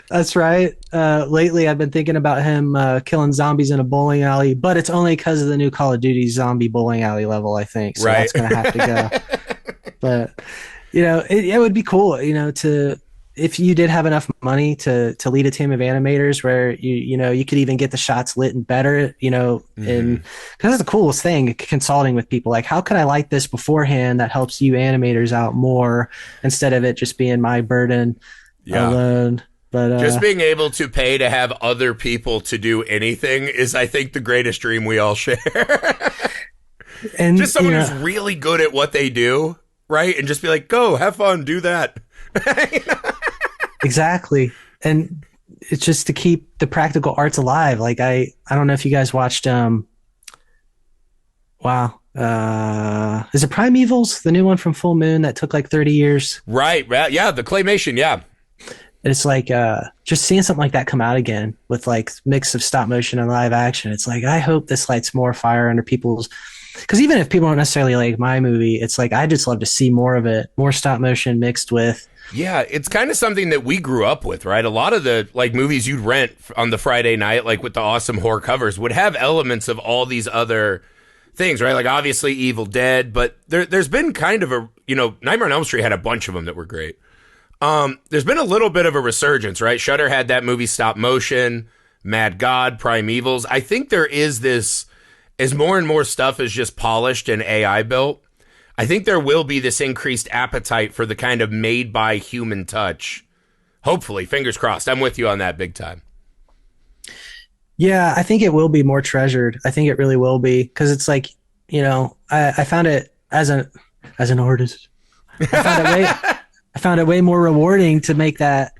That's right. Lately, I've been thinking about him killing zombies in a bowling alley, but it's only because of the new Call of Duty zombie bowling alley level, I think. So that's going to have to go. But it would be cool, to if you did have enough money to lead a team of animators where you could even get the shots lit and better, and because that's the coolest thing, consulting with people, like how could I light this beforehand that helps you animators out more instead of it just being my burden alone. But just being able to pay to have other people to do anything is, I think, the greatest dream we all share. And just someone who's really good at what they do, right? And just be like, go have fun, do that. Exactly. And it's just to keep the practical arts alive. Like I don't know if you guys watched is it Primevals, the new one from Full Moon that took like 30 years? Right. Yeah, the claymation, yeah. It's like just seeing something like that come out again with like mix of stop motion and live action. It's like I hope this lights more fire under people's because even if people don't necessarily like my movie, it's like I just love to see more of it, more stop motion mixed with. Yeah, it's kind of something that we grew up with, right? A lot of the like movies you'd rent on the Friday night, like with the awesome horror covers, would have elements of all these other things, right? Like obviously Evil Dead, but there's been kind of a, Nightmare on Elm Street had a bunch of them that were great. There's been a little bit of a resurgence, right? Shudder had that movie Stop Motion, Mad God, Primevals. I think there is this, as more and more stuff is just polished and AI built, I think there will be this increased appetite for the kind of made by human touch. Hopefully, fingers crossed. I'm with you on that big time. Yeah, I think it will be more treasured. I think it really will be, because it's like, I found it as an artist. I found it way more rewarding to make that,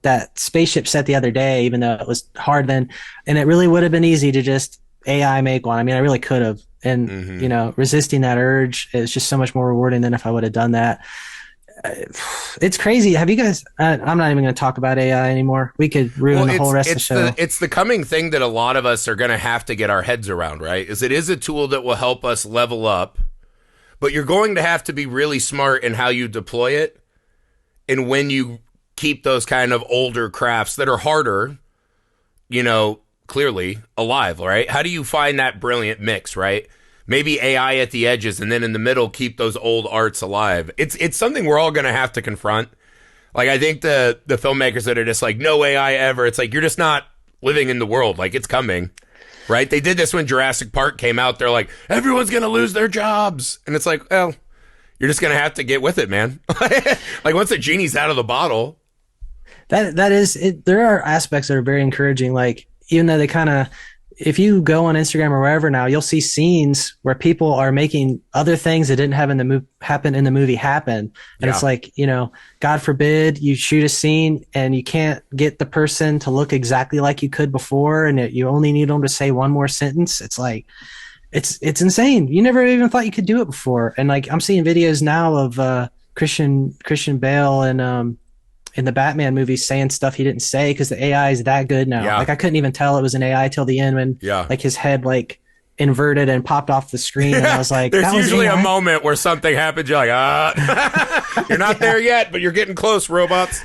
that spaceship set the other day, even though it was hard then. And it really would have been easy to just AI make one. I mean, I really could have. And, resisting that urge is just so much more rewarding than if I would have done that. It's crazy. Have you guys, I'm not even going to talk about AI anymore. We could ruin the whole rest of the show. It's the coming thing that a lot of us are going to have to get our heads around, right? Is it is a tool that will help us level up, but you're going to have to be really smart in how you deploy it. And when you keep those kind of older crafts that are harder, clearly alive, right? How do you find that brilliant mix, right? Maybe AI at the edges, and then in the middle, keep those old arts alive. It's something we're all going to have to confront. Like, I think the filmmakers that are just like, no AI ever, it's like, you're just not living in the world. Like, it's coming, right? They did this when Jurassic Park came out. They're like, everyone's going to lose their jobs. And it's like, well, you're just going to have to get with it, man. Like, once the genie's out of the bottle. That is it. There are aspects that are very encouraging. Like, even though they kind of, if you go on Instagram or wherever now, you'll see scenes where people are making other things that didn't happen in the movie happen. And It's like, God forbid you shoot a scene and you can't get the person to look exactly like you could before, and you only need them to say one more sentence. It's like, it's insane. You never even thought you could do it before. And like, I'm seeing videos now of Christian Bale and in the Batman movies saying stuff he didn't say because the AI is that good now. Like, I couldn't even tell it was an AI till the end when like his head like inverted and popped off the screen, and I was like, there's that was usually AI? a moment where something happens. You're like, you're not there yet, but you're getting close, robots.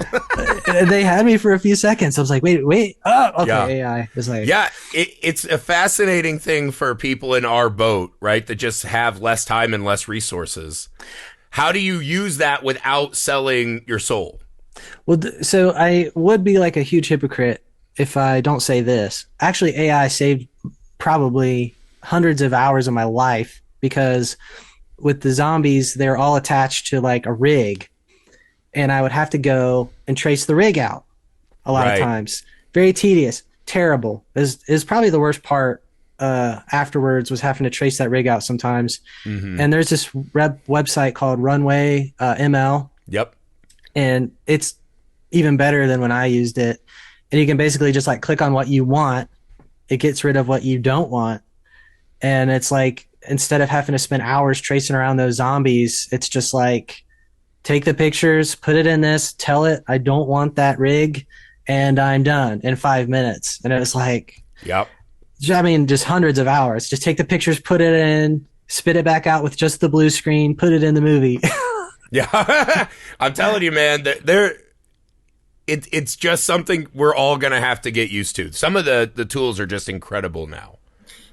They had me for a few seconds. I was like, wait, okay, AI. It was like, it's a fascinating thing for people in our boat, right? That just have less time and less resources. How do you use that without selling your soul? Well, so I would be like a huge hypocrite if I don't say this. Actually, AI saved probably hundreds of hours of my life, because with the zombies, they're all attached to like a rig, and I would have to go and trace the rig out a lot of times. Very tedious, terrible. Is probably the worst part. Afterwards was having to trace that rig out sometimes. And there's this website called Runway ML. Yep. And it's even better than when I used it. And you can basically just like click on what you want. It gets rid of what you don't want. And it's like, instead of having to spend hours tracing around those zombies, it's just like, take the pictures, put it in this, tell it I don't want that rig, and I'm done in 5 minutes. And it was like, I mean, just hundreds of hours. Just take the pictures, put it in, spit it back out with just the blue screen, put it in the movie. Yeah, I'm telling you, man, it's just something we're all going to have to get used to. Some of the tools are just incredible now.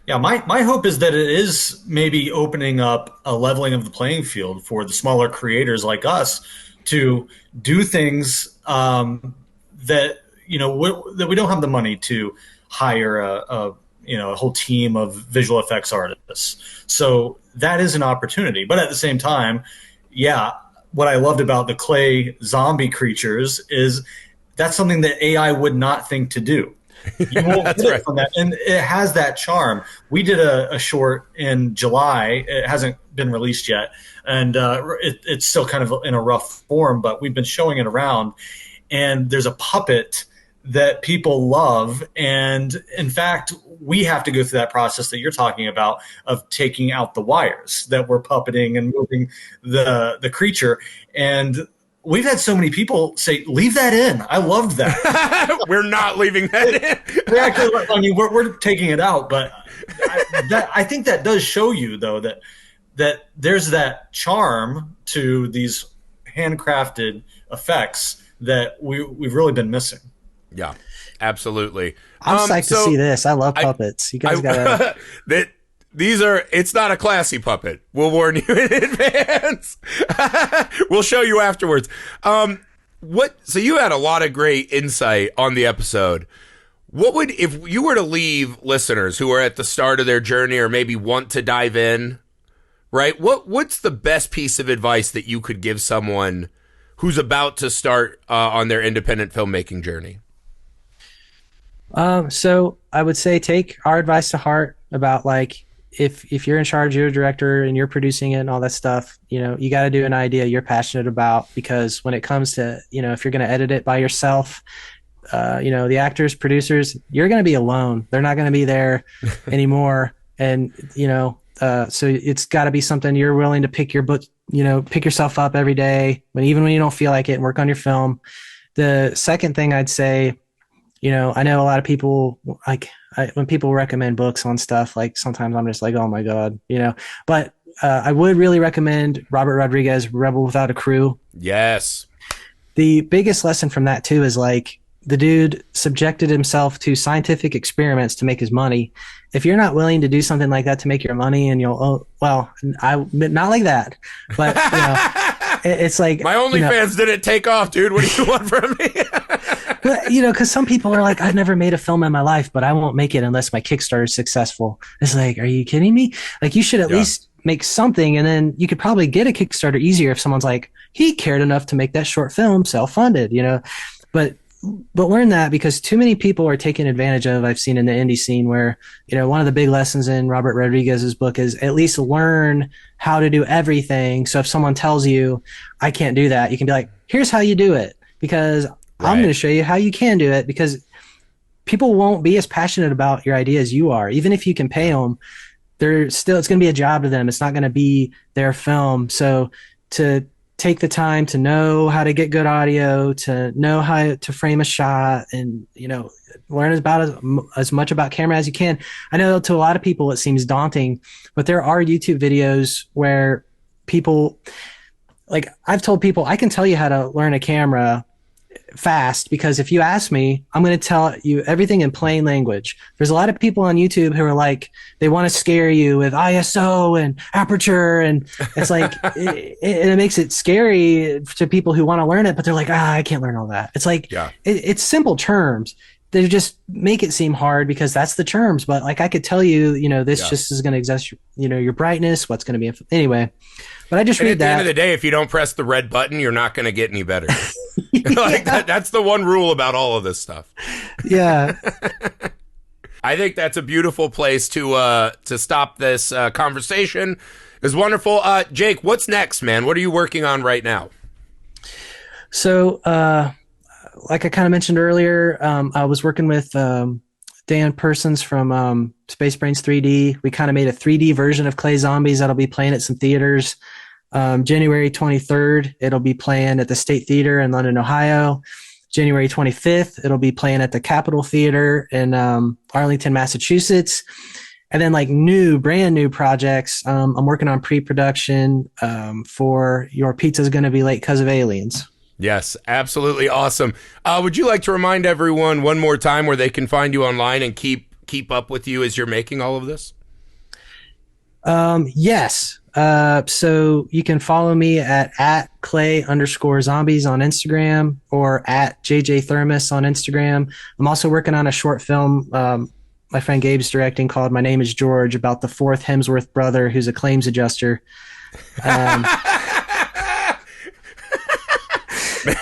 Yeah, my hope is that it is maybe opening up a leveling of the playing field for the smaller creators like us to do things that that we don't have the money to hire a whole team of visual effects artists. So that is an opportunity. But at the same time, what I loved about the clay zombie creatures is that's something that AI would not think to do. You won't get it from that. And it has that charm. We did a short in July. It hasn't been released yet. And it's still kind of in a rough form, but we've been showing it around. And there's a puppet that people love. And in fact, we have to go through that process that you're talking about of taking out the wires that we're puppeting and moving the creature. And we've had so many people say, leave that in. I loved that. We're not leaving that in. We actually, I mean, we're taking it out, but I think that does show you, though, that there's that charm to these handcrafted effects that we've really been missing. Yeah, absolutely. I'm psyched to see this. I love puppets. You guys gotta. It's not a classy puppet. We'll warn you in advance. We'll show you afterwards. So you had a lot of great insight on the episode. If you were to leave listeners who are at the start of their journey or maybe want to dive in, right? What's the best piece of advice that you could give someone who's about to start on their independent filmmaking journey? So I would say take our advice to heart about like, if you're in charge, you're a director and you're producing it and all that stuff, you got to do an idea you're passionate about, because when it comes to, if you're going to edit it by yourself, the actors, producers, you're going to be alone. They're not going to be there anymore. And, so it's got to be something you're willing to pick yourself up every day, even when you don't feel like it, and work on your film. The second thing I'd say, I know a lot of people when people recommend books on stuff, like sometimes I'm just like, oh my God, but I would really recommend Robert Rodriguez, Rebel Without a Crew. Yes. The biggest lesson from that too is like the dude subjected himself to scientific experiments to make his money. If you're not willing to do something like that to make your money, and not like that, but it's like my OnlyFans didn't take off, dude. What do you want from me? But, because some people are like, I've never made a film in my life, but I won't make it unless my Kickstarter is successful. It's like, are you kidding me? Like, you should at least make something, and then you could probably get a Kickstarter easier if someone's like, he cared enough to make that short film self-funded, But learn that, because too many people are taken advantage of. I've seen in the indie scene where, one of the big lessons in Robert Rodriguez's book is at least learn how to do everything. So if someone tells you, I can't do that, you can be like, here's how you do it, because I'm going to show you how you can do it, because people won't be as passionate about your idea as you are. Even if you can pay them, it's going to be a job to them. It's not going to be their film. So to take the time to know how to get good audio, to know how to frame a shot, and, learn about as much about camera as you can. I know to a lot of people it seems daunting, but there are YouTube videos where people, like I've told people, I can tell you how to learn a camera fast, because if you ask me, I'm going to tell you everything in plain language. There's a lot of people on YouTube who are like, they want to scare you with ISO and aperture, and it's like it makes it scary to people who want to learn it, but they're like, I can't learn all that. It's like it's simple terms. They just make it seem hard because that's the terms. But like I could tell you, this just is going to adjust your brightness, what's going to be anyway. But I just read that. At the end of the day, if you don't press the red button, you're not going to get any better. That's the one rule about all of this stuff. Yeah. I think that's a beautiful place to stop this conversation. It's wonderful. Jake, what's next, man? What are you working on right now? So, like I kind of mentioned earlier, I was working with Dan Persons from Space Brains 3D. We kind of made a 3D version of Clay Zombies that'll be playing at some theaters. January 23rd, it'll be playing at the State Theater in London, Ohio. January 25th, it'll be playing at the Capitol Theater in Arlington, Massachusetts. And then like brand new projects. I'm working on pre-production for Your Pizza's Gonna Be Late 'Cause of Aliens. Yes, absolutely awesome. Would you like to remind everyone one more time where they can find you online and keep up with you as you're making all of this? Yes. So you can follow me at @Clay_Zombies on Instagram, or at JJ Thermos on Instagram. I'm also working on a short film my friend Gabe's directing called My Name is George, about the fourth Hemsworth brother who's a claims adjuster.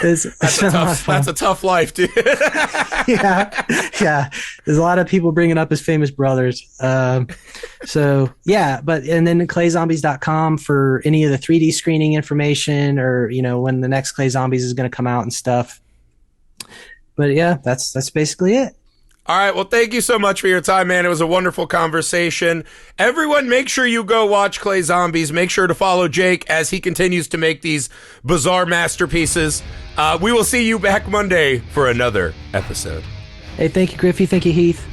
That's a tough life, dude. yeah. There's a lot of people bringing up his famous brothers. So yeah, and then clayzombies.com for any of the 3D screening information, or when the next Clay Zombies is going to come out and stuff. But yeah, that's basically it. All right. Well, thank you so much for your time, man. It was a wonderful conversation. Everyone, make sure you go watch Clay Zombies. Make sure to follow Jake as he continues to make these bizarre masterpieces. We will see you back Monday for another episode. Hey, thank you, Griffey. Thank you, Heath.